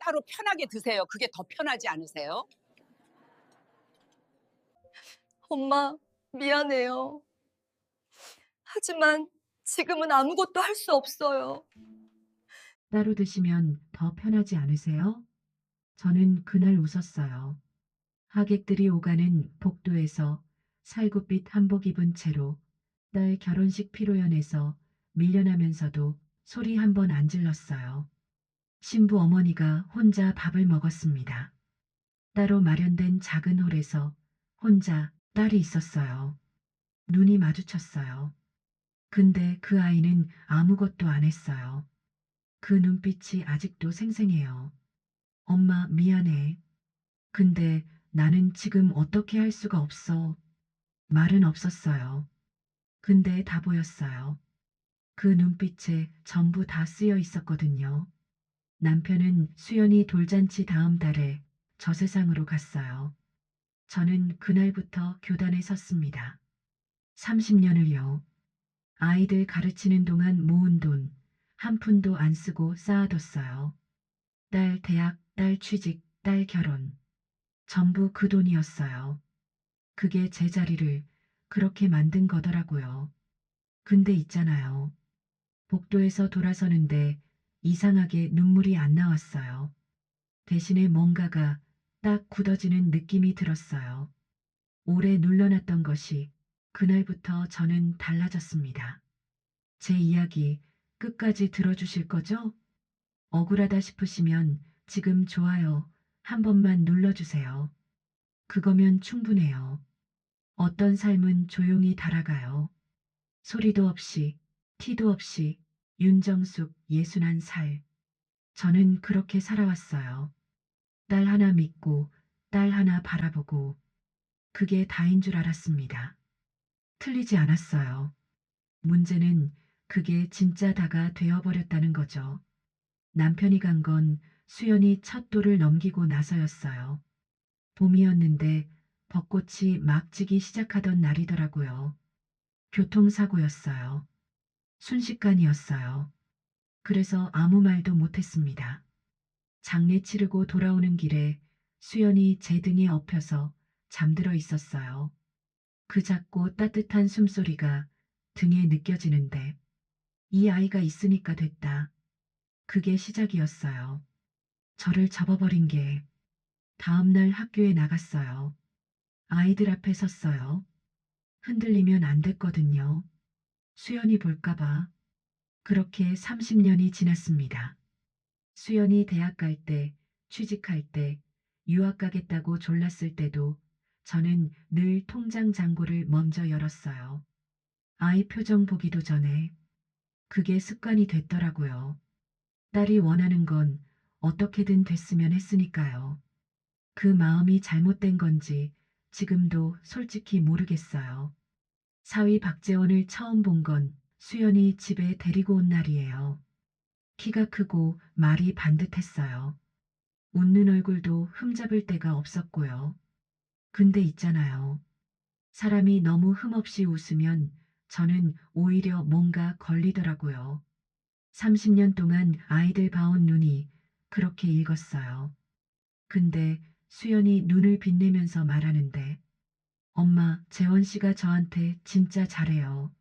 대파로 편하게 드세요. 그게 더 편하지 않으세요? 엄마, 미안해요. 하지만 지금은 아무것도 할 수 없어요. 따로 드시면 더 편하지 않으세요? 저는 그날 웃었어요. 하객들이 오가는 복도에서 살구빛 한복 입은 채로 딸 결혼식 피로연에서 밀려나면서도 소리 한 번 안 질렀어요. 신부 어머니가 혼자 밥을 먹었습니다. 따로 마련된 작은 홀에서 혼자 딸이 있었어요. 눈이 마주쳤어요. 근데 그 아이는 아무것도 안 했어요. 그 눈빛이 아직도 생생해요. 엄마, 미안해. 근데 나는 지금 어떻게 할 수가 없어. 말은 없었어요. 근데 다 보였어요. 그 눈빛에 전부 다 쓰여 있었거든요. 남편은 수연이 돌잔치 다음 달에 저 세상으로 갔어요. 저는 그날부터 교단에 섰습니다. 30년을요. 아이들 가르치는 동안 모은 돈 한 푼도 안 쓰고 쌓아뒀어요. 딸 대학, 딸 취직, 딸 결혼. 전부 그 돈이었어요. 그게 제 자리를 그렇게 만든 거더라고요. 근데 있잖아요. 복도에서 돌아서는데 이상하게 눈물이 안 나왔어요. 대신에 뭔가가 딱 굳어지는 느낌이 들었어요. 오래 눌러놨던 것이 그날부터 저는 달라졌습니다. 제 이야기 끝까지 들어주실 거죠? 억울하다 싶으시면 지금 좋아요 한 번만 눌러주세요. 그거면 충분해요. 어떤 삶은 조용히 달아가요. 소리도 없이, 티도 없이, 윤정숙 61살. 저는 그렇게 살아왔어요. 딸 하나 믿고, 딸 하나 바라보고, 그게 다인 줄 알았습니다. 틀리지 않았어요. 문제는 그게 진짜 다가 되어버렸다는 거죠. 남편이 간 건 수연이 첫 돌을 넘기고 나서였어요. 봄이었는데 벚꽃이 막 지기 시작하던 날이더라고요. 교통사고였어요. 순식간이었어요. 그래서 아무 말도 못했습니다. 장례 치르고 돌아오는 길에 수연이 제 등에 엎여서 잠들어 있었어요. 그 작고 따뜻한 숨소리가 등에 느껴지는데 이 아이가 있으니까 됐다. 그게 시작이었어요. 저를 접어버린 게 다음 날 학교에 나갔어요. 아이들 앞에 섰어요. 흔들리면 안 됐거든요. 수연이 볼까봐. 그렇게 30년이 지났습니다. 수연이 대학 갈 때, 취직할 때, 유학 가겠다고 졸랐을 때도 저는 늘 통장 잔고를 먼저 열었어요. 아이 표정 보기도 전에 그게 습관이 됐더라고요. 딸이 원하는 건 어떻게든 됐으면 했으니까요. 그 마음이 잘못된 건지 지금도 솔직히 모르겠어요. 사위 박재원을 처음 본 건 수연이 집에 데리고 온 날이에요. 키가 크고 말이 반듯했어요. 웃는 얼굴도 흠잡을 데가 없었고요. 근데 있잖아요. 사람이 너무 흠없이 웃으면 저는 오히려 뭔가 걸리더라고요. 30년 동안 아이들 봐온 눈이 그렇게 읽었어요. 근데 수연이 눈을 빛내면서 말하는데 엄마, 재원 씨가 저한테 진짜 잘해요.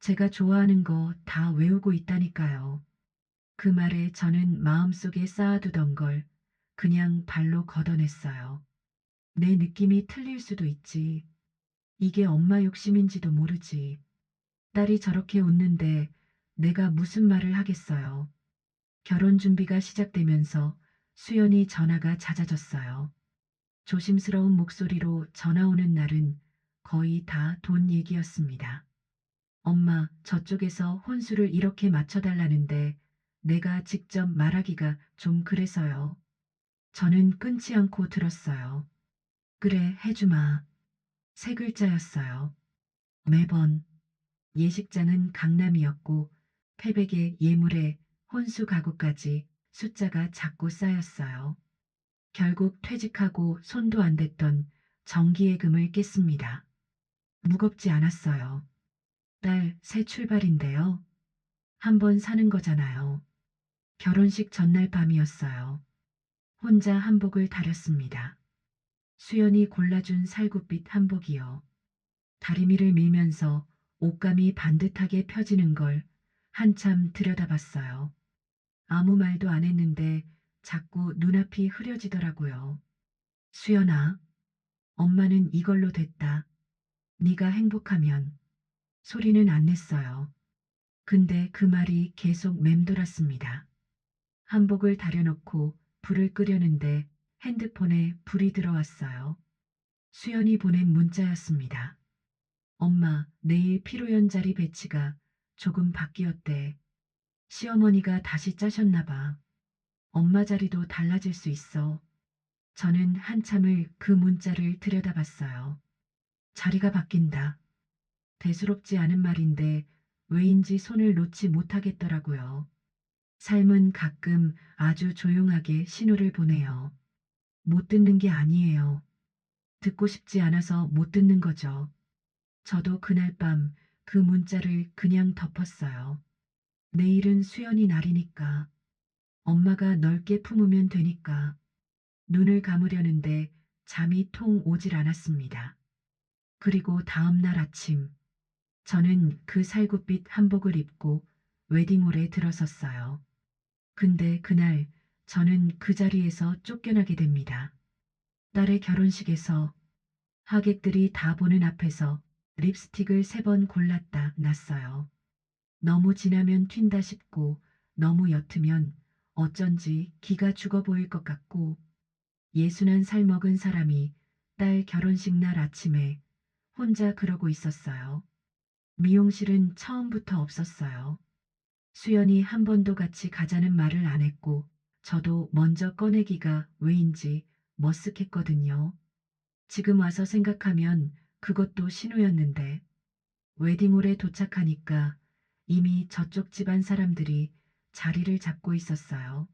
제가 좋아하는 거 다 외우고 있다니까요. 그 말에 저는 마음속에 쌓아두던 걸 그냥 발로 걷어냈어요. 내 느낌이 틀릴 수도 있지. 이게 엄마 욕심인지도 모르지. 딸이 저렇게 웃는데 내가 무슨 말을 하겠어요. 결혼 준비가 시작되면서 수연이 전화가 잦아졌어요. 조심스러운 목소리로 전화 오는 날은 거의 다 돈 얘기였습니다. 엄마, 저쪽에서 혼수를 이렇게 맞춰달라는데 내가 직접 말하기가 좀 그래서요. 저는 끊지 않고 들었어요. 그래, 해주마. 세 글자였어요. 매번. 예식장은 강남이었고 패백의 예물에 혼수 가구까지 숫자가 자꾸 쌓였어요. 결국 퇴직하고 손도 안 댔던 정기예금을 깼습니다. 무겁지 않았어요. 딸, 새 출발인데요. 한번 사는 거잖아요. 결혼식 전날 밤이었어요. 혼자 한복을 다렸습니다. 수연이 골라준 살구빛 한복이요. 다리미를 밀면서 옷감이 반듯하게 펴지는 걸 한참 들여다봤어요. 아무 말도 안 했는데 자꾸 눈앞이 흐려지더라고요. 수연아, 엄마는 이걸로 됐다. 네가 행복하면. 소리는 안 냈어요. 근데 그 말이 계속 맴돌았습니다. 한복을 다려놓고 불을 끄려는데 핸드폰에 불이 들어왔어요. 수연이 보낸 문자였습니다. 엄마, 내일 피로연 자리 배치가 조금 바뀌었대. 시어머니가 다시 짜셨나 봐. 엄마 자리도 달라질 수 있어. 저는 한참을 그 문자를 들여다봤어요. 자리가 바뀐다. 대수롭지 않은 말인데 왜인지 손을 놓지 못하겠더라고요. 삶은 가끔 아주 조용하게 신호를 보내요. 못 듣는 게 아니에요. 듣고 싶지 않아서 못 듣는 거죠. 저도 그날 밤 그 문자를 그냥 덮었어요. 내일은 수연이 날이니까. 엄마가 넓게 품으면 되니까. 눈을 감으려는데 잠이 통 오질 않았습니다. 그리고 다음 날 아침, 저는 그 살구빛 한복을 입고 웨딩홀에 들어섰어요. 근데 그날 저는 그 자리에서 쫓겨나게 됩니다. 딸의 결혼식에서 하객들이 다 보는 앞에서 립스틱을 3번 골랐다 났어요. 너무 진하면 튄다 싶고 너무 옅으면 어쩐지 기가 죽어 보일 것 같고 61살 먹은 사람이 딸 결혼식 날 아침에 혼자 그러고 있었어요. 미용실은 처음부터 없었어요. 수연이 한 번도 같이 가자는 말을 안 했고 저도 먼저 꺼내기가 왜인지 머쓱했거든요. 지금 와서 생각하면 그것도 신호였는데 웨딩홀에 도착하니까 이미 저쪽 집안 사람들이 자리를 잡고 있었어요.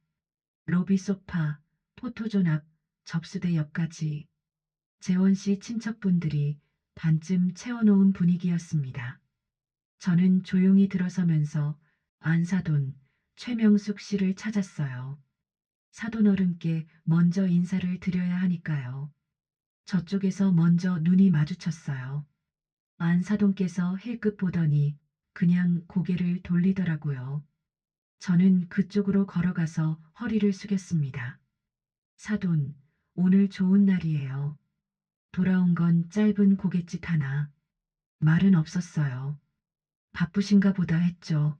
로비 소파, 포토존 앞, 접수대 옆까지 재원 씨 친척분들이 반쯤 채워놓은 분위기였습니다. 저는 조용히 들어서면서 안사돈, 최명숙 씨를 찾았어요. 사돈 어른께 먼저 인사를 드려야 하니까요. 저쪽에서 먼저 눈이 마주쳤어요. 안사돈께서 힐끗 보더니 그냥 고개를 돌리더라고요. 저는 그쪽으로 걸어가서 허리를 숙였습니다. 사돈, 오늘 좋은 날이에요. 돌아온 건 짧은 고갯짓 하나. 말은 없었어요. 바쁘신가 보다 했죠.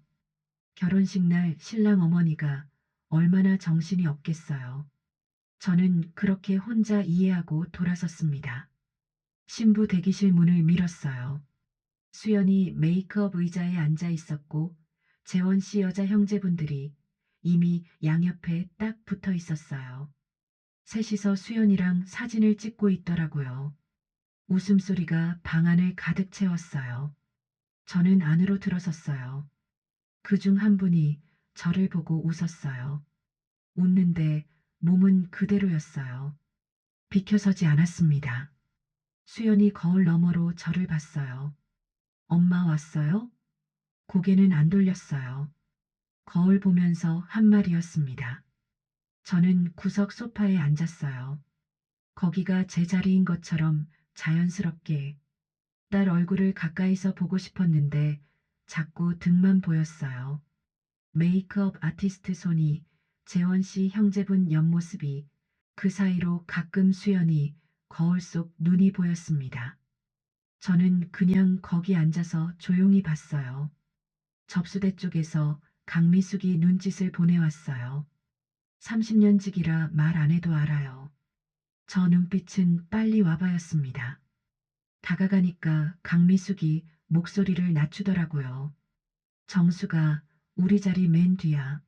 결혼식 날 신랑 어머니가 얼마나 정신이 없겠어요. 저는 그렇게 혼자 이해하고 돌아섰습니다. 신부 대기실 문을 밀었어요. 수연이 메이크업 의자에 앉아 있었고 재원 씨 여자 형제분들이 이미 양옆에 딱 붙어 있었어요. 셋이서 수연이랑 사진을 찍고 있더라고요. 웃음소리가 방 안을 가득 채웠어요. 저는 안으로 들어섰어요. 그중 한 분이 저를 보고 웃었어요. 웃는데 몸은 그대로였어요. 비켜서지 않았습니다. 수연이 거울 너머로 저를 봤어요. 엄마 왔어요? 고개는 안 돌렸어요. 거울 보면서 한 말이었습니다. 저는 구석 소파에 앉았어요. 거기가 제 자리인 것처럼 자연스럽게 딸 얼굴을 가까이서 보고 싶었는데 자꾸 등만 보였어요. 메이크업 아티스트 손이 재원 씨 형제분 옆모습이 그 사이로 가끔 수연이 거울 속 눈이 보였습니다. 저는 그냥 거기 앉아서 조용히 봤어요. 접수대 쪽에서 강미숙이 눈짓을 보내왔어요. 30년 지기라 말 안 해도 알아요. 저 눈빛은 빨리 와봐였습니다. 다가가니까 강미숙이 목소리를 낮추더라고요. 정수가 우리 자리 맨 뒤야.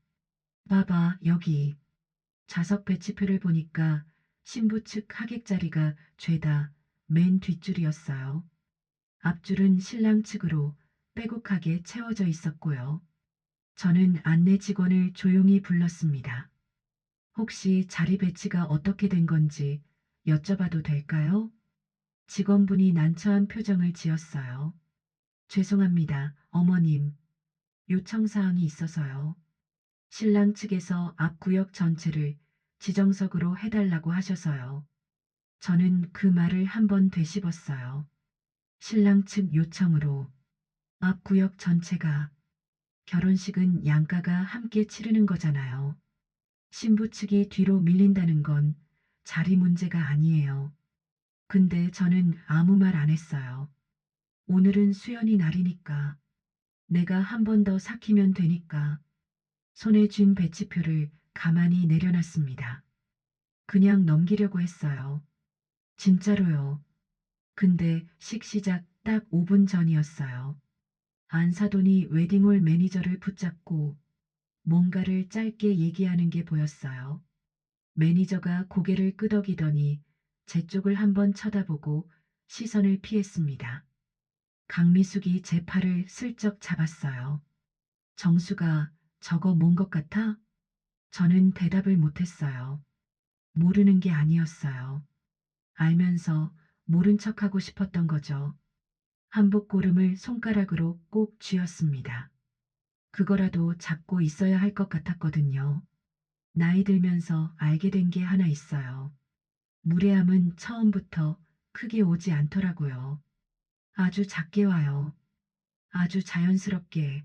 봐봐, 여기. 좌석 배치표를 보니까 신부 측 하객 자리가 죄다 맨 뒷줄이었어요. 앞줄은 신랑 측으로 빼곡하게 채워져 있었고요. 저는 안내 직원을 조용히 불렀습니다. 혹시 자리 배치가 어떻게 된 건지 여쭤봐도 될까요? 직원분이 난처한 표정을 지었어요. 죄송합니다, 어머님. 요청사항이 있어서요. 신랑 측에서 앞 구역 전체를 지정석으로 해달라고 하셔서요. 저는 그 말을 한 번 되씹었어요. 신랑 측 요청으로 앞 구역 전체가 결혼식은 양가가 함께 치르는 거잖아요. 신부 측이 뒤로 밀린다는 건 자리 문제가 아니에요. 근데 저는 아무 말 안 했어요. 오늘은 수연이 날이니까 내가 한 번 더 삭히면 되니까 손에 쥔 배치표를 가만히 내려놨습니다. 그냥 넘기려고 했어요. 진짜로요. 근데 시작 딱 5분 전이었어요. 안사돈이 웨딩홀 매니저를 붙잡고 뭔가를 짧게 얘기하는 게 보였어요. 매니저가 고개를 끄덕이더니 제 쪽을 한번 쳐다보고 시선을 피했습니다. 강미숙이 제 팔을 슬쩍 잡았어요. 정수가 저거 뭔 것 같아? 저는 대답을 못했어요. 모르는 게 아니었어요. 알면서 모른 척하고 싶었던 거죠. 한복 고름을 손가락으로 꼭 쥐었습니다. 그거라도 잡고 있어야 할 것 같았거든요. 나이 들면서 알게 된 게 하나 있어요. 무례함은 처음부터 크게 오지 않더라고요. 아주 작게 와요. 아주 자연스럽게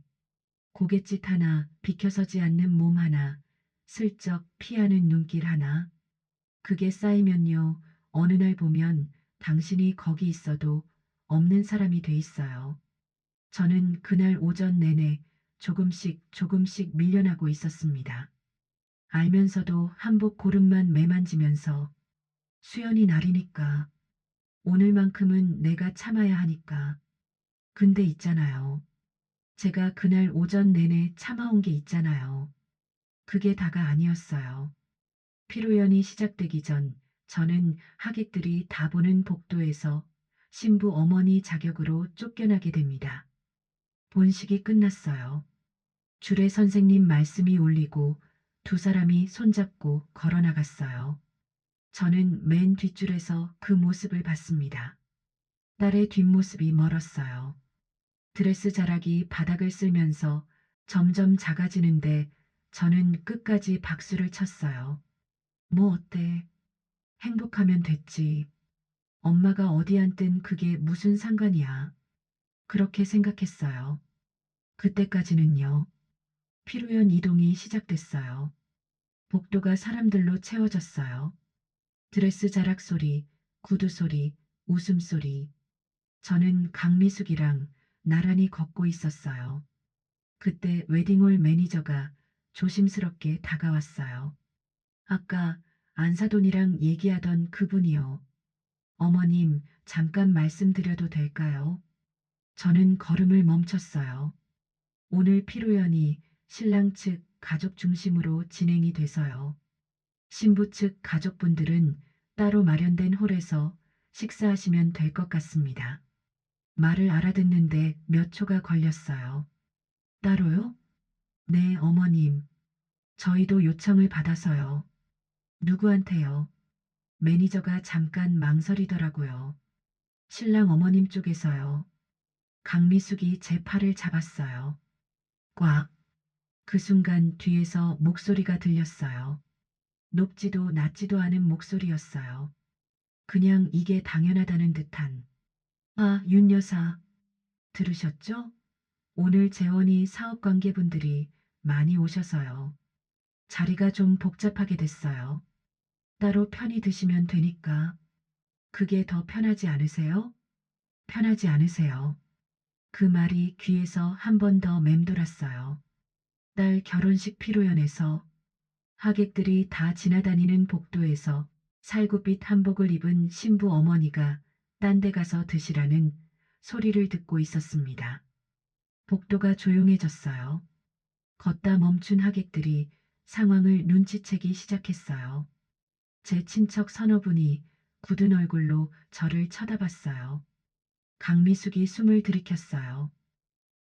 고갯짓 하나, 비켜서지 않는 몸 하나, 슬쩍 피하는 눈길 하나. 그게 쌓이면요, 어느 날 보면 당신이 거기 있어도 없는 사람이 돼 있어요. 저는 그날 오전 내내 조금씩 밀려나고 있었습니다. 알면서도 한복 고름만 매만지면서 수연이 날이니까 오늘만큼은 내가 참아야 하니까. 근데 있잖아요. 제가 그날 오전 내내 참아온 게 있잖아요. 그게 다가 아니었어요. 피로연이 시작되기 전 저는 하객들이 다 보는 복도에서 신부 어머니 자격으로 쫓겨나게 됩니다. 본식이 끝났어요. 주례 선생님 말씀이 울리고 두 사람이 손잡고 걸어 나갔어요. 저는 맨 뒷줄에서 그 모습을 봤습니다. 딸의 뒷모습이 멀었어요. 드레스 자락이 바닥을 쓸면서 점점 작아지는데 저는 끝까지 박수를 쳤어요. 뭐 어때? 행복하면 됐지. 엄마가 어디 앉든 그게 무슨 상관이야. 그렇게 생각했어요. 그때까지는요. 피로연 이동이 시작됐어요. 복도가 사람들로 채워졌어요. 드레스 자락 소리, 구두 소리, 웃음소리. 저는 강미숙이랑 나란히 걷고 있었어요. 그때 웨딩홀 매니저가 조심스럽게 다가왔어요. 아까 안사돈이랑 얘기하던 그분이요. 어머님, 잠깐 말씀드려도 될까요? 저는 걸음을 멈췄어요. 오늘 피로연이 신랑 측 가족 중심으로 진행이 돼서요. 신부 측 가족분들은 따로 마련된 홀에서 식사하시면 될 것 같습니다. 말을 알아듣는데 몇 초가 걸렸어요. 따로요? 네, 어머님. 저희도 요청을 받아서요. 누구한테요? 매니저가 잠깐 망설이더라고요. 신랑 어머님 쪽에서요. 강미숙이 제 팔을 잡았어요. 꽉. 그 순간 뒤에서 목소리가 들렸어요. 높지도 낮지도 않은 목소리였어요. 그냥 이게 당연하다는 듯한. 아, 윤 여사. 들으셨죠? 오늘 재원이 사업관계분들이 많이 오셔서요. 자리가 좀 복잡하게 됐어요. 따로 편히 드시면 되니까. 그게 더 편하지 않으세요? 편하지 않으세요. 그 말이 귀에서 한 번 더 맴돌았어요. 딸 결혼식 피로연에서 하객들이 다 지나다니는 복도에서 살구빛 한복을 입은 신부 어머니가 딴 데 가서 드시라는 소리를 듣고 있었습니다. 복도가 조용해졌어요. 걷다 멈춘 하객들이 상황을 눈치채기 시작했어요. 제 친척 서너 분이 굳은 얼굴로 저를 쳐다봤어요. 강미숙이 숨을 들이켰어요.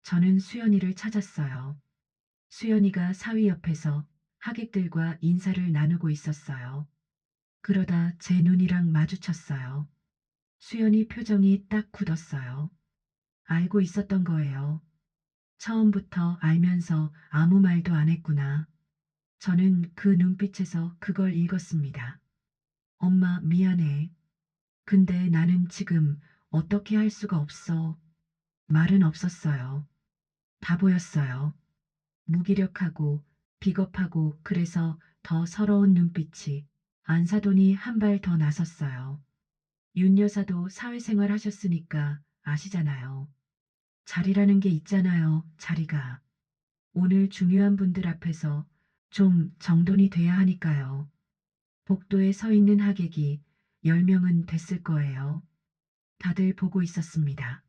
저는 수연이를 찾았어요. 수연이가 사위 옆에서 하객들과 인사를 나누고 있었어요. 그러다 제 눈이랑 마주쳤어요. 수연이 표정이 딱 굳었어요. 알고 있었던 거예요. 처음부터 알면서 아무 말도 안 했구나. 저는 그 눈빛에서 그걸 읽었습니다. 엄마, 미안해. 근데 나는 지금 어떻게 할 수가 없어. 말은 없었어요. 바보였어요. 무기력하고 비겁하고 그래서 더 서러운 눈빛이 안사돈이 한 발 더 나섰어요. 윤 여사도 사회생활 하셨으니까 아시잖아요. 자리라는 게 있잖아요, 자리가. 오늘 중요한 분들 앞에서 좀 정돈이 돼야 하니까요. 복도에 서 있는 하객이 10명은 됐을 거예요. 다들 보고 있었습니다.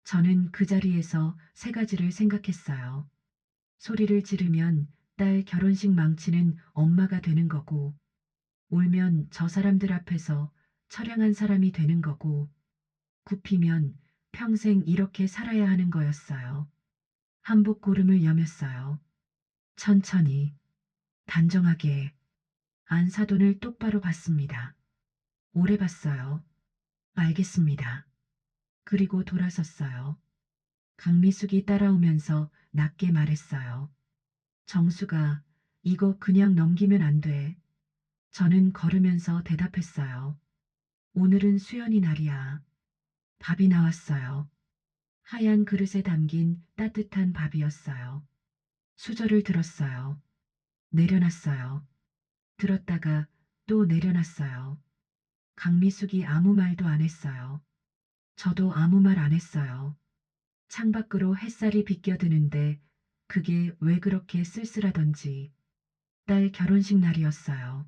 저는 그 자리에서 세 가지를 생각했어요. 소리를 지르면 딸 결혼식 망치는 엄마가 되는 거고, 울면 저 사람들 앞에서 처량한 사람이 되는 거고, 굽히면 평생 이렇게 살아야 하는 거였어요. 한복 고름을 여몄어요. 천천히, 단정하게, 안사돈을 똑바로 봤습니다. 오래 봤어요. 알겠습니다. 그리고 돌아섰어요. 강미숙이 따라오면서 낮게 말했어요. 정수가, 이거 그냥 넘기면 안 돼. 저는 걸으면서 대답했어요. 오늘은 수연이 날이야. 밥이 나왔어요. 하얀 그릇에 담긴 따뜻한 밥이었어요. 수저를 들었어요. 내려놨어요. 들었다가 또 내려놨어요. 강미숙이 아무 말도 안 했어요. 저도 아무 말 안 했어요. 창밖으로 햇살이 비껴드는데 그게 왜 그렇게 쓸쓸하던지. 딸 결혼식 날이었어요.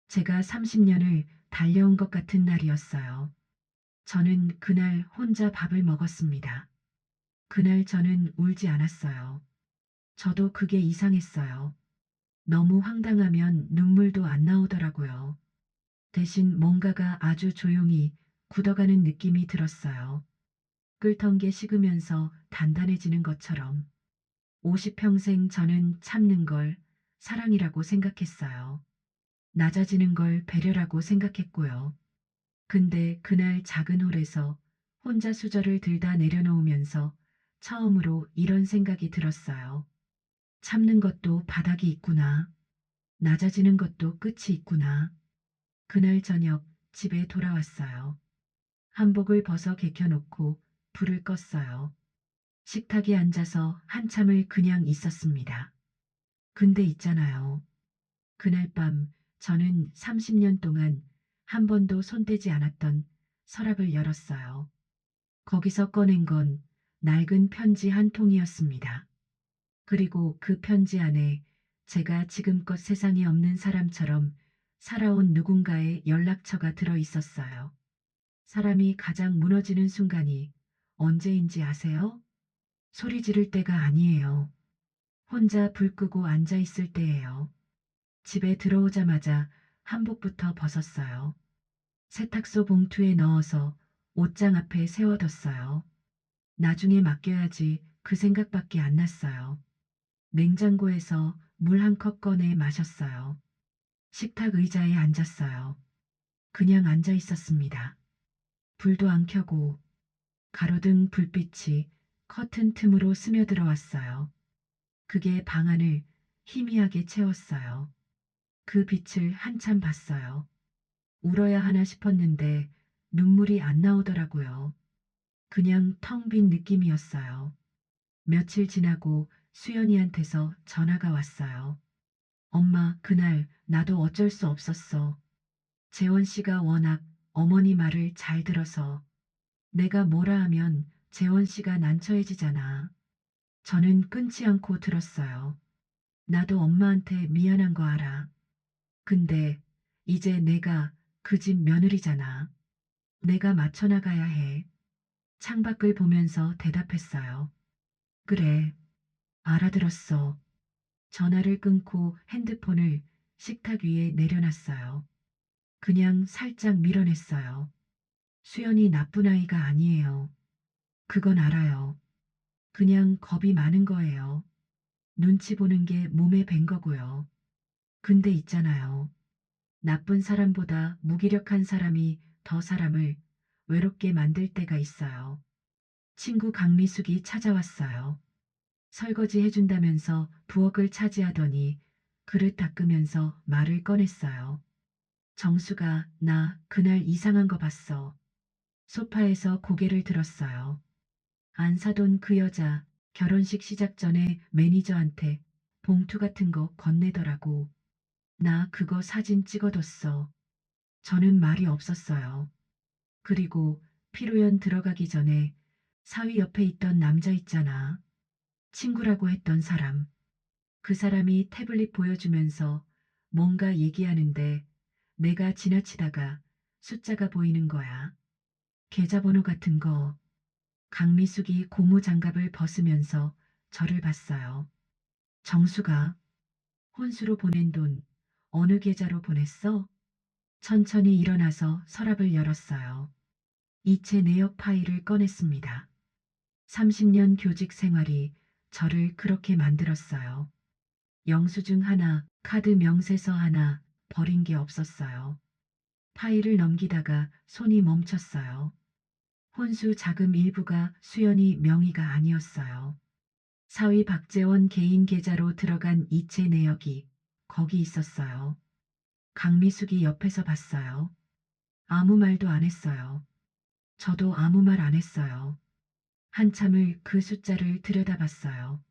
제가 30년을 달려온 것 같은 날이었어요. 저는 그날 혼자 밥을 먹었습니다. 그날 저는 울지 않았어요. 저도 그게 이상했어요. 너무 황당하면 눈물도 안 나오더라고요. 대신 뭔가가 아주 조용히 굳어가는 느낌이 들었어요. 끓던 게 식으면서 단단해지는 것처럼. 50평생 저는 참는 걸 사랑이라고 생각했어요. 낮아지는 걸 배려라고 생각했고요. 근데 그날 작은 홀에서 혼자 수저를 들다 내려놓으면서 처음으로 이런 생각이 들었어요. 참는 것도 바닥이 있구나. 낮아지는 것도 끝이 있구나. 그날 저녁 집에 돌아왔어요. 한복을 벗어 개켜놓고 불을 껐어요. 식탁에 앉아서 한참을 그냥 있었습니다. 근데 있잖아요. 그날 밤 저는 30년 동안 한 번도 손대지 않았던 서랍을 열었어요. 거기서 꺼낸 건 낡은 편지 한 통이었습니다. 그리고 그 편지 안에 제가 지금껏 세상에 없는 사람처럼 살아온 누군가의 연락처가 들어 있었어요. 사람이 가장 무너지는 순간이 언제인지 아세요? 소리 지를 때가 아니에요. 혼자 불 끄고 앉아 있을 때예요. 집에 들어오자마자 한복부터 벗었어요. 세탁소 봉투에 넣어서 옷장 앞에 세워뒀어요. 나중에 맡겨야지 그 생각밖에 안 났어요. 냉장고에서 물 한 컵 꺼내 마셨어요. 식탁 의자에 앉았어요. 그냥 앉아 있었습니다. 불도 안 켜고 가로등 불빛이 커튼 틈으로 스며들어왔어요. 그게 방 안을 희미하게 채웠어요. 그 빛을 한참 봤어요. 울어야 하나 싶었는데 눈물이 안 나오더라고요. 그냥 텅 빈 느낌이었어요. 며칠 지나고 수연이한테서 전화가 왔어요. 엄마, 그날 나도 어쩔 수 없었어. 재원 씨가 워낙 어머니 말을 잘 들어서 내가 뭐라 하면 재원 씨가 난처해지잖아. 저는 끊지 않고 들었어요. 나도 엄마한테 미안한 거 알아. 근데 이제 내가 그 집 며느리잖아. 내가 맞춰나가야 해. 창밖을 보면서 대답했어요. 그래, 알아들었어. 전화를 끊고 핸드폰을 식탁 위에 내려놨어요. 그냥 살짝 밀어냈어요. 수연이 나쁜 아이가 아니에요. 그건 알아요. 그냥 겁이 많은 거예요. 눈치 보는 게 몸에 밴 거고요. 근데 있잖아요. 나쁜 사람보다 무기력한 사람이 더 사람을 외롭게 만들 때가 있어요. 친구 강미숙이 찾아왔어요. 설거지 해준다면서 부엌을 차지하더니 그릇 닦으면서 말을 꺼냈어요. 정수가 나 그날 이상한 거 봤어. 소파에서 고개를 들었어요. 안 사돈 그 여자 결혼식 시작 전에 매니저한테 봉투 같은 거 건네더라고. 나 그거 사진 찍어뒀어. 저는 말이 없었어요. 그리고 피로연 들어가기 전에 사위 옆에 있던 남자 있잖아. 친구라고 했던 사람. 그 사람이 태블릿 보여주면서 뭔가 얘기하는데 내가 지나치다가 숫자가 보이는 거야. 계좌번호 같은 거. 강미숙이 고무장갑을 벗으면서 저를 봤어요. 정수가 혼수로 보낸 돈 어느 계좌로 보냈어? 천천히 일어나서 서랍을 열었어요. 이체 내역 파일을 꺼냈습니다. 30년 교직 생활이 저를 그렇게 만들었어요. 영수증 하나, 카드 명세서 하나 버린 게 없었어요. 파일을 넘기다가 손이 멈췄어요. 혼수 자금 일부가 수연이 명의가 아니었어요. 사위 박재원 개인 계좌로 들어간 이체 내역이 거기 있었어요. 강미숙이 옆에서 봤어요. 아무 말도 안 했어요. 저도 아무 말 안 했어요. 한참을 그 숫자를 들여다봤어요.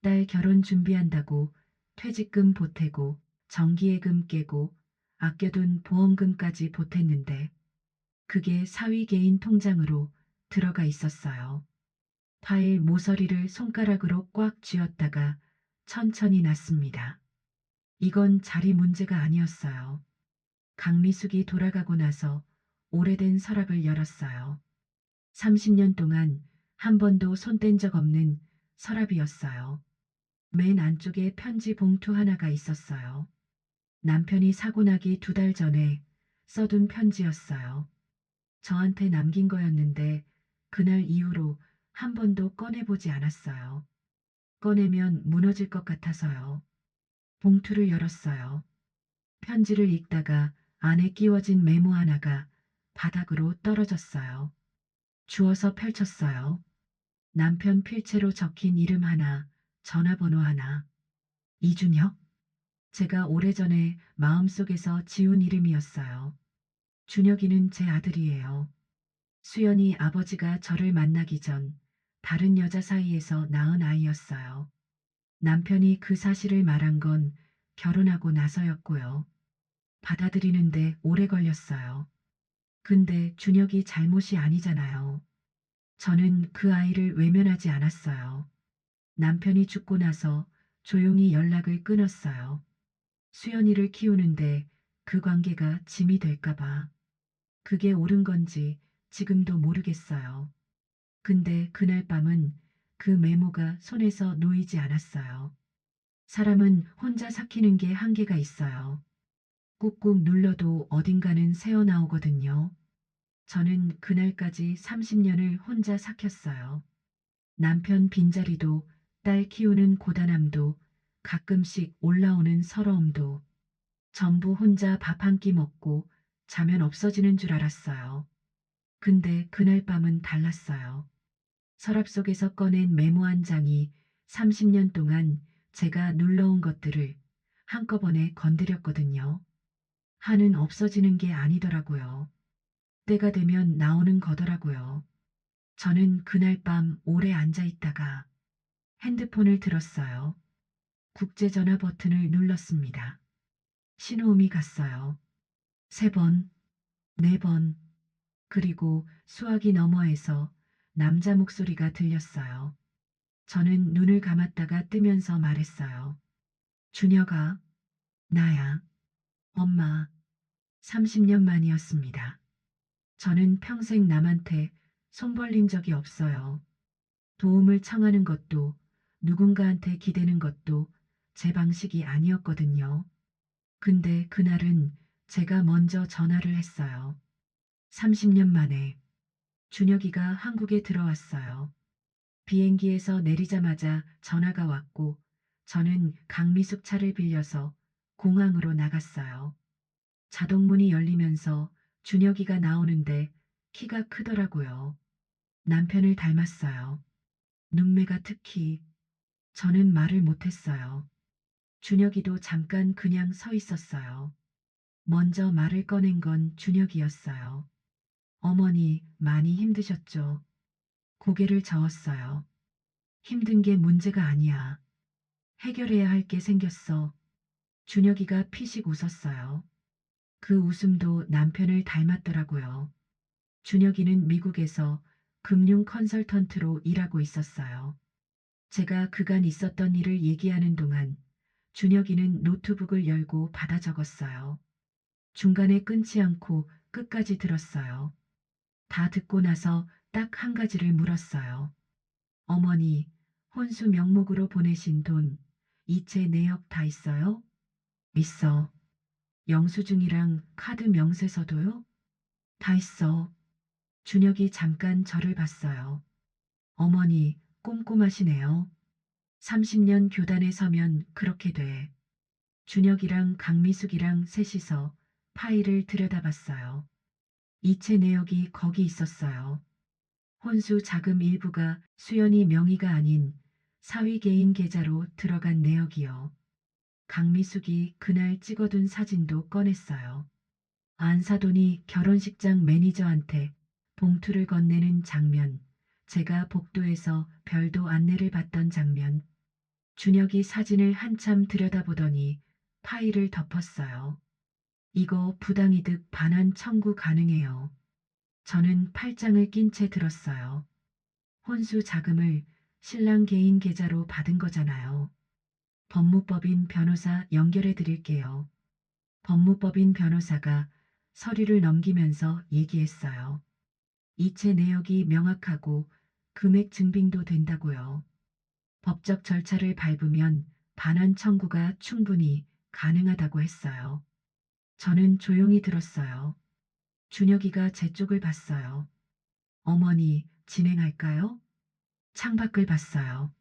딸 결혼 준비한다고 퇴직금 보태고 정기예금 깨고 아껴둔 보험금까지 보탰는데 그게 사위 개인 통장으로 들어가 있었어요. 파일 모서리를 손가락으로 꽉 쥐었다가 천천히 놨습니다. 이건 자리 문제가 아니었어요. 강미숙이 돌아가고 나서 오래된 서랍을 열었어요. 30년 동안 한 번도 손 뗀 적 없는 서랍이었어요. 맨 안쪽에 편지 봉투 하나가 있었어요. 남편이 사고 나기 2달 전에 써둔 편지였어요. 저한테 남긴 거였는데 그날 이후로 한 번도 꺼내보지 않았어요. 꺼내면 무너질 것 같아서요. 봉투를 열었어요. 편지를 읽다가 안에 끼워진 메모 하나가 바닥으로 떨어졌어요. 주워서 펼쳤어요. 남편 필체로 적힌 이름 하나, 전화번호 하나. 이준혁? 제가 오래전에 마음속에서 지운 이름이었어요. 준혁이는 제 아들이에요. 수연이 아버지가 저를 만나기 전 다른 여자 사이에서 낳은 아이였어요. 남편이 그 사실을 말한 건 결혼하고 나서였고요. 받아들이는데 오래 걸렸어요. 근데 준혁이 잘못이 아니잖아요. 저는 그 아이를 외면하지 않았어요. 남편이 죽고 나서 조용히 연락을 끊었어요. 수연이를 키우는데 그 관계가 짐이 될까봐. 그게 옳은 건지 지금도 모르겠어요. 근데 그날 밤은 그 메모가 손에서 놓이지 않았어요. 사람은 혼자 삭히는 게 한계가 있어요. 꾹꾹 눌러도 어딘가는 새어나오거든요. 저는 그날까지 30년을 혼자 삭혔어요. 남편 빈자리도, 딸 키우는 고단함도, 가끔씩 올라오는 서러움도 전부 혼자 밥 한 끼 먹고 자면 없어지는 줄 알았어요. 근데 그날 밤은 달랐어요. 서랍 속에서 꺼낸 메모 한 장이 30년 동안 제가 눌러온 것들을 한꺼번에 건드렸거든요. 한은 없어지는 게 아니더라고요. 때가 되면 나오는 거더라고요. 저는 그날 밤 오래 앉아 있다가 핸드폰을 들었어요. 국제전화 버튼을 눌렀습니다. 신호음이 갔어요. 3번, 4번, 그리고 수화기 너머에서 남자 목소리가 들렸어요. 저는 눈을 감았다가 뜨면서 말했어요. 준혁아, 나야. 엄마. 30년 만이었습니다. 저는 평생 남한테 손 벌린 적이 없어요. 도움을 청하는 것도 누군가한테 기대는 것도 제 방식이 아니었거든요. 근데 그날은 제가 먼저 전화를 했어요. 30년 만에 준혁이가 한국에 들어왔어요. 비행기에서 내리자마자 전화가 왔고 저는 강미숙 차를 빌려서 공항으로 나갔어요. 자동문이 열리면서 준혁이가 나오는데 키가 크더라고요. 남편을 닮았어요. 눈매가 특히. 저는 말을 못했어요. 준혁이도 잠깐 그냥 서 있었어요. 먼저 말을 꺼낸 건 준혁이었어요. 어머니, 많이 힘드셨죠? 고개를 저었어요. 힘든 게 문제가 아니야. 해결해야 할 게 생겼어. 준혁이가 피식 웃었어요. 그 웃음도 남편을 닮았더라고요. 준혁이는 미국에서 금융 컨설턴트로 일하고 있었어요. 제가 그간 있었던 일을 얘기하는 동안 준혁이는 노트북을 열고 받아 적었어요. 중간에 끊지 않고 끝까지 들었어요. 다 듣고 나서 딱 한 가지를 물었어요. 어머니, 혼수 명목으로 보내신 돈, 이체 내역 다 있어요? 있어. 영수증이랑 카드 명세서도요? 다 있어. 준혁이 잠깐 저를 봤어요. 어머니, 꼼꼼하시네요. 30년 교단에 서면 그렇게 돼. 준혁이랑 강미숙이랑 셋이서 파일을 들여다봤어요. 이체 내역이 거기 있었어요. 혼수 자금 일부가 수연이 명의가 아닌 사위 개인 계좌로 들어간 내역이요. 강미숙이 그날 찍어둔 사진도 꺼냈어요. 안사돈이 결혼식장 매니저한테 봉투를 건네는 장면, 제가 복도에서 별도 안내를 받던 장면, 준혁이 사진을 한참 들여다보더니 파일을 덮었어요. 이거 부당이득 반환 청구 가능해요. 저는 팔짱을 낀 채 들었어요. 혼수 자금을 신랑 개인 계좌로 받은 거잖아요. 법무법인 변호사 연결해 드릴게요. 법무법인 변호사가 서류를 넘기면서 얘기했어요. 이체 내역이 명확하고 금액 증빙도 된다고요. 법적 절차를 밟으면 반환 청구가 충분히 가능하다고 했어요. 저는 조용히 들었어요. 준혁이가 제 쪽을 봤어요. 어머니, 진행할까요? 창밖을 봤어요.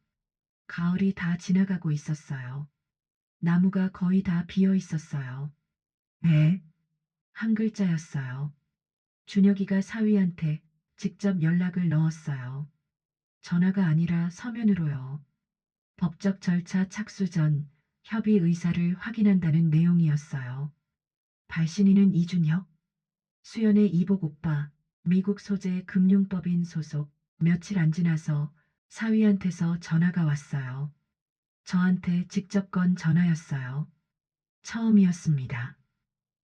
가을이 다 지나가고 있었어요. 나무가 거의 다 비어 있었어요. 네. 한 글자였어요. 준혁이가 사위한테 직접 연락을 넣었어요. 전화가 아니라 서면으로요. 법적 절차 착수 전 협의 의사를 확인한다는 내용이었어요. 발신인은 이준혁, 수연의 이복 오빠, 미국 소재 금융법인 소속. 며칠 안 지나서 사위한테서 전화가 왔어요. 저한테 직접 건 전화였어요. 처음이었습니다.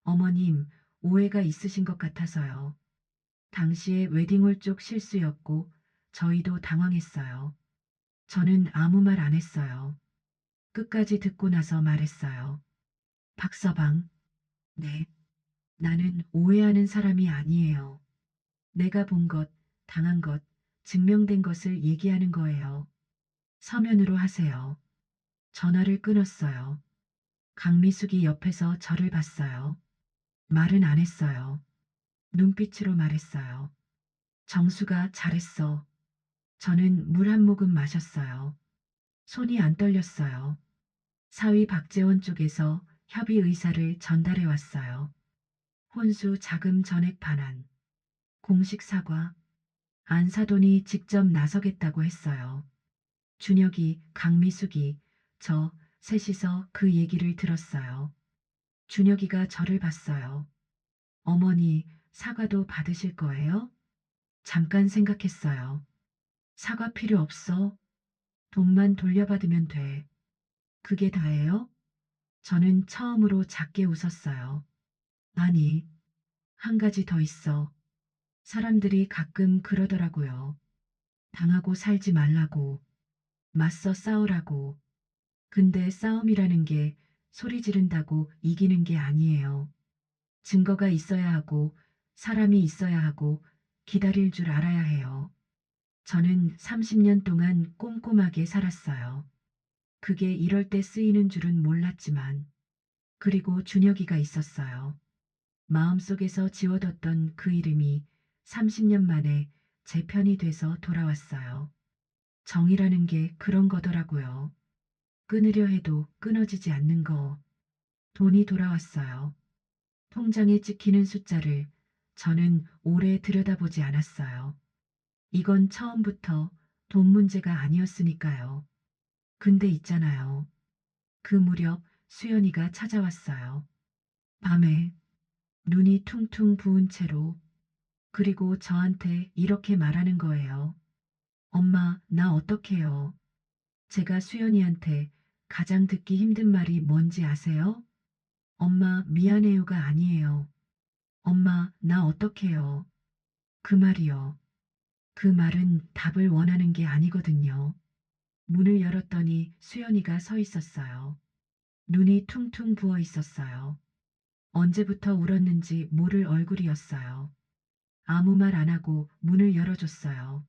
어머님, 오해가 있으신 것 같아서요. 당시에 웨딩홀 쪽 실수였고 저희도 당황했어요. 저는 아무 말 안 했어요. 끝까지 듣고 나서 말했어요. 박서방, 네. 나는 오해하는 사람이 아니에요. 내가 본 것, 당한 것, 증명된 것을 얘기하는 거예요. 서면으로 하세요. 전화를 끊었어요. 강미숙이 옆에서 저를 봤어요. 말은 안 했어요. 눈빛으로 말했어요. 정수가 잘했어. 저는 물 한 모금 마셨어요. 손이 안 떨렸어요. 사위 박재원 쪽에서 협의 의사를 전달해 왔어요. 혼수 자금 전액 반환, 공식 사과, 안사돈이 직접 나서겠다고 했어요. 준혁이, 강미숙이, 저 셋이서 그 얘기를 들었어요. 준혁이가 저를 봤어요. 어머니, 사과도 받으실 거예요? 잠깐 생각했어요. 사과 필요 없어. 돈만 돌려받으면 돼. 그게 다예요? 저는 처음으로 작게 웃었어요. 아니, 한 가지 더 있어. 사람들이 가끔 그러더라고요. 당하고 살지 말라고. 맞서 싸우라고. 근데 싸움이라는 게 소리 지른다고 이기는 게 아니에요. 증거가 있어야 하고, 사람이 있어야 하고, 기다릴 줄 알아야 해요. 저는 30년 동안 꼼꼼하게 살았어요. 그게 이럴 때 쓰이는 줄은 몰랐지만, 그리고 준혁이가 있었어요. 마음속에서 지워뒀던 그 이름이 30년 만에 제 편이 돼서 돌아왔어요. 정이라는 게 그런 거더라고요. 끊으려 해도 끊어지지 않는 거. 돈이 돌아왔어요. 통장에 찍히는 숫자를 저는 오래 들여다보지 않았어요. 이건 처음부터 돈 문제가 아니었으니까요. 근데 있잖아요. 그 무렵 수연이가 찾아왔어요. 밤에 눈이 퉁퉁 부은 채로. 그리고 저한테 이렇게 말하는 거예요. 엄마, 나 어떡해요? 제가 수연이한테 가장 듣기 힘든 말이 뭔지 아세요? 엄마, 미안해요가 아니에요. 엄마, 나 어떡해요? 그 말이요. 그 말은 답을 원하는 게 아니거든요. 문을 열었더니 수연이가 서 있었어요. 눈이 퉁퉁 부어 있었어요. 언제부터 울었는지 모를 얼굴이었어요. 아무 말 안 하고 문을 열어줬어요.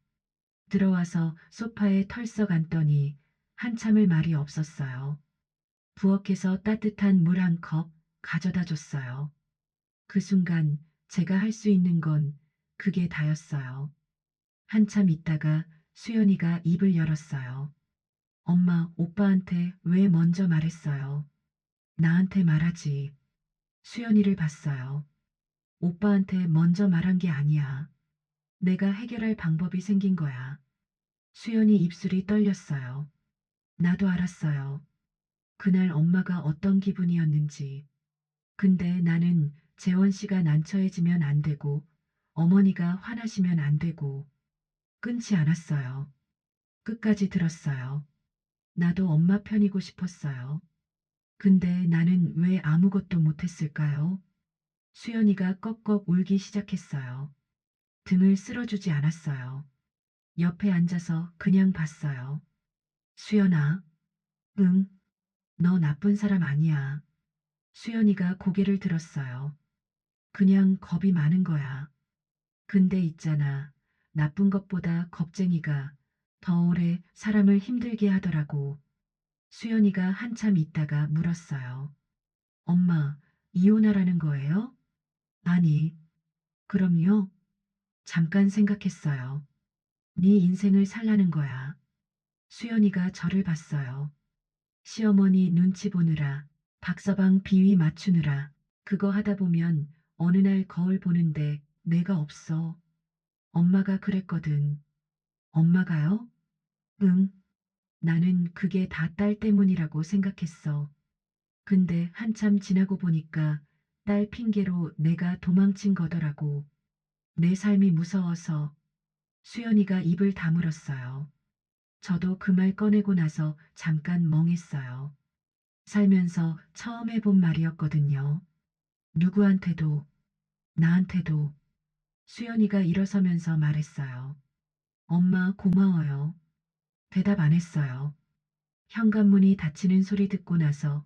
들어와서 소파에 털썩 앉더니 한참을 말이 없었어요. 부엌에서 따뜻한 물 한 컵 가져다 줬어요. 그 순간 제가 할 수 있는 건 그게 다였어요. 한참 있다가 수연이가 입을 열었어요. 엄마, 오빠한테 왜 먼저 말했어요? 나한테 말하지. 수연이를 봤어요. 오빠한테 먼저 말한 게 아니야. 내가 해결할 방법이 생긴 거야. 수연이 입술이 떨렸어요. 나도 알았어요. 그날 엄마가 어떤 기분이었는지. 근데 나는 재원 씨가 난처해지면 안 되고, 어머니가 화나시면 안 되고, 끊지 않았어요. 끝까지 들었어요. 나도 엄마 편이고 싶었어요. 근데 나는 왜 아무것도 못했을까요? 수연이가 꺽꺽 울기 시작했어요. 등을 쓸어주지 않았어요. 옆에 앉아서 그냥 봤어요. 수연아, 응, 너 나쁜 사람 아니야. 수연이가 고개를 들었어요. 그냥 겁이 많은 거야. 근데 있잖아. 나쁜 것보다 겁쟁이가 더 오래 사람을 힘들게 하더라고. 수연이가 한참 있다가 물었어요. 엄마, 이혼하라는 거예요? 아니, 그럼요. 잠깐 생각했어요. 네 인생을 살라는 거야. 수연이가 저를 봤어요. 시어머니 눈치 보느라, 박서방 비위 맞추느라, 그거 하다 보면 어느 날 거울 보는데 내가 없어. 엄마가 그랬거든. 엄마가요? 응. 나는 그게 다 딸 때문이라고 생각했어. 근데 한참 지나고 보니까 딸 핑계로 내가 도망친 거더라고. 내 삶이 무서워서. 수연이가 입을 다물었어요. 저도 그 말 꺼내고 나서 잠깐 멍했어요. 살면서 처음 해본 말이었거든요. 누구한테도, 나한테도. 수연이가 일어서면서 말했어요. 엄마 고마워요. 대답 안 했어요. 현관문이 닫히는 소리 듣고 나서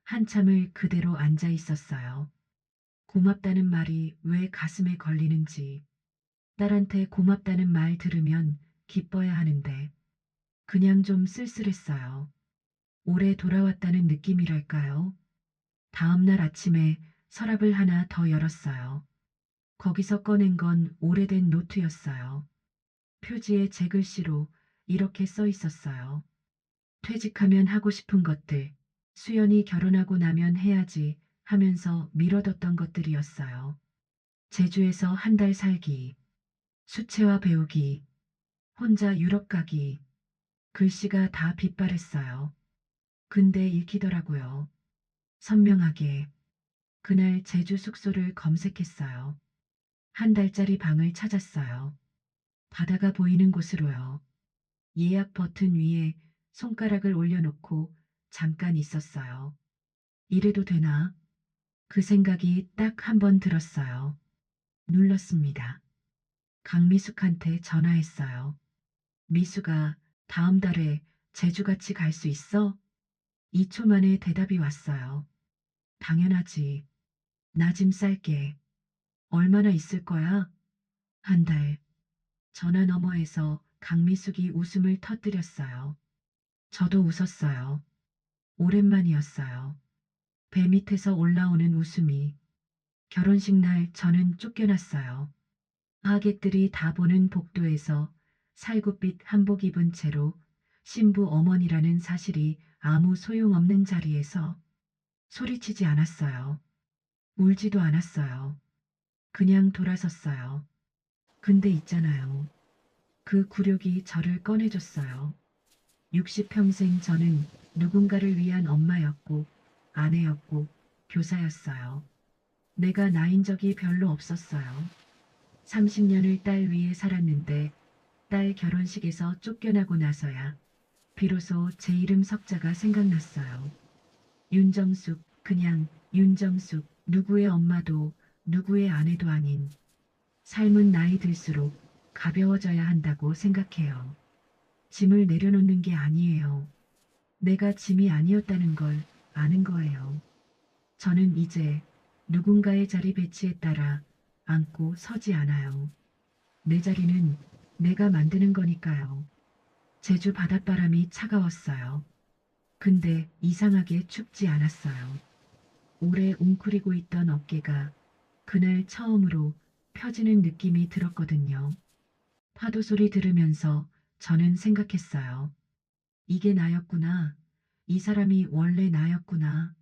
한참을 그대로 앉아 있었어요. 고맙다는 말이 왜 가슴에 걸리는지. 딸한테 고맙다는 말 들으면 기뻐야 하는데 그냥 좀 쓸쓸했어요. 올해 돌아왔다는 느낌이랄까요? 다음 날 아침에 서랍을 하나 더 열었어요. 거기서 꺼낸 건 오래된 노트였어요. 표지에 제 글씨로 이렇게 써 있었어요. 퇴직하면 하고 싶은 것들, 수연이 결혼하고 나면 해야지 하면서 미뤄뒀던 것들이었어요. 제주에서 한 달 살기, 수채화 배우기, 혼자 유럽 가기, 글씨가 다 빛바랬어요. 근데 읽히더라고요. 선명하게. 그날 제주 숙소를 검색했어요. 한 달짜리 방을 찾았어요. 바다가 보이는 곳으로요. 예약 버튼 위에 손가락을 올려놓고 잠깐 있었어요. 이래도 되나? 그 생각이 딱 한 번 들었어요. 눌렀습니다. 강미숙한테 전화했어요. 미숙아, 다음 달에 제주같이 갈 수 있어? 2초 만에 대답이 왔어요. 당연하지. 나 짐 쌀게. 얼마나 있을 거야? 한 달. 전화 너머에서 강미숙이 웃음을 터뜨렸어요. 저도 웃었어요. 오랜만이었어요. 배 밑에서 올라오는 웃음이. 결혼식 날 저는 쫓겨났어요. 하객들이 다 보는 복도에서 살구빛 한복 입은 채로 신부 어머니라는 사실이 아무 소용없는 자리에서 소리치지 않았어요. 울지도 않았어요. 그냥 돌아섰어요. 근데 있잖아요. 그 굴욕이 저를 꺼내줬어요. 60평생 저는 누군가를 위한 엄마였고, 아내였고, 교사였어요. 내가 나인 적이 별로 없었어요. 30년을 딸 위에 살았는데, 딸 결혼식에서 쫓겨나고 나서야 비로소 제 이름 석자가 생각났어요. 윤정숙, 그냥 윤정숙, 누구의 엄마도 누구의 아내도 아닌. 삶은 나이 들수록 가벼워져야 한다고 생각해요. 짐을 내려놓는 게 아니에요. 내가 짐이 아니었다는 걸 아는 거예요. 저는 이제 누군가의 자리 배치에 따라 앉고 서지 않아요. 내 자리는 내가 만드는 거니까요. 제주 바닷바람이 차가웠어요. 근데 이상하게 춥지 않았어요. 오래 웅크리고 있던 어깨가 그날 처음으로 펴지는 느낌이 들었거든요. 파도 소리 들으면서 저는 생각했어요. 이게 나였구나. 이 사람이 원래 나였구나.